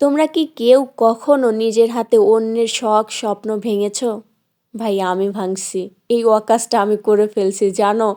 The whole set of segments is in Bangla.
তোমরা কি কেউ কখনো নিজের হাতে অন্যের শখ স্বপ্ন ভেঙেছো? ভাই আমি ভাঙছি। এই অকাজটা আমি করে ফেলছি জানো?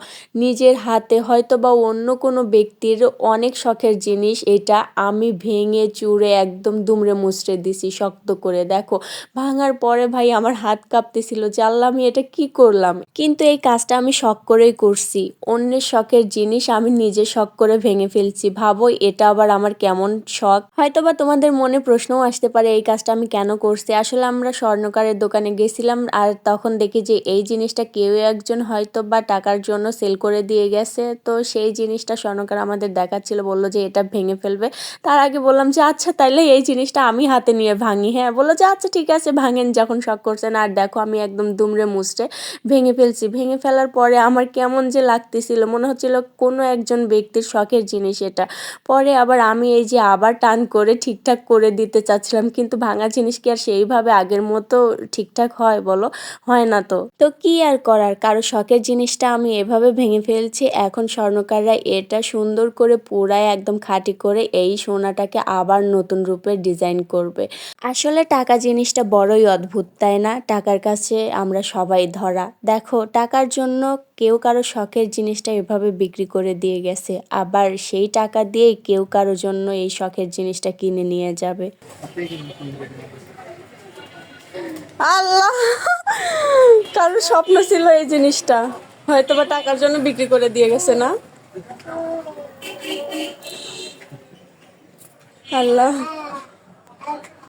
নিজের হাতে হয়তো বা অন্য কোনো ব্যক্তির অনেক শখের জিনিস এটা আমি ভেঙে চুরে একদম দুমড়ে মুচড়ে দিছি শক্ত করে। দেখো ভাঙার পরে ভাই আমার হাত কাঁপতেছিল যে আল্লাহ আমি এটা কি করলাম? কিন্তু এই কাজটা আমি শখ করেই করছি। অন্যের শখের জিনিস আমি নিজে শখ করে ভেঙে ফেলছি। ভাবো এটা আবার আমার কেমন শখ? হয়তোবা তোমাদের মনে প্রশ্নও আসতে পারে এই কাজটা আমি কেন করছি। আসলে আমরা স্বর্ণকারের দোকানে গেছিলাম আর তখন দেখি যে এই জিনিসটা কেউ একজন হয়তো বা টাকার জন্য সেল করে দিয়ে গেছে। তো সেই জিনিসটা স্বর্ণকার আমাদের দেখাচ্ছিল, বলল যে এটা ভেঙে ফেলবে। তার আগে বললাম যে আচ্ছা তাইলে এই জিনিসটা আমি হাতে নিয়ে ভাঙি। হ্যাঁ বললো যে আচ্ছা ঠিক আছে ভাঙেন যখন শখ করছেন। আর দেখো আমি একদম দুমড়ে মুচড়ে ভেঙে ফেলছি। ভেঙে ফেলার পরে আমার কেমন যে লাগতেছিল, মনে হচ্ছিল কোনো একজন ব্যক্তির শখের জিনিস এটা। পরে আবার আমি এই যে আবার টান করে ঠিকঠাক করে দিতে চাচ্ছিলাম, কিন্তু ভাঙা জিনিস কি আর সেইভাবে আগের মতো ঠিকঠাক হয় বলো? হয় না তো। তো কি আর করার, কারো শখের জিনিসটা আমি এভাবে ভেঙে ফেলছি। এখন স্বর্ণকাররা এটা সুন্দর করে পুরায় একদম খাঁটি করে এই সোনাটাকে আবার নতুন রূপে ডিজাইন করবে। আসলে টাকা জিনিসটা বড়ই অদ্ভুত তাই না? টাকার কাছে আমরা সবাই ধরা। দেখো টাকার জন্য কেউ কারো শখের জিনিসটা এভাবে বিক্রি করে দিয়ে গেছে, আবার সেই টাকা দিয়েই কেউ কারো জন্য এই শখের জিনিসটা কিনে নিয়ে যাবে। আল্লাহ, কারোর স্বপ্ন ছিল এই জিনিসটা, হয়তো বা টাকার জন্য বিক্রি করে দিয়ে গেছে না? আল্লাহ।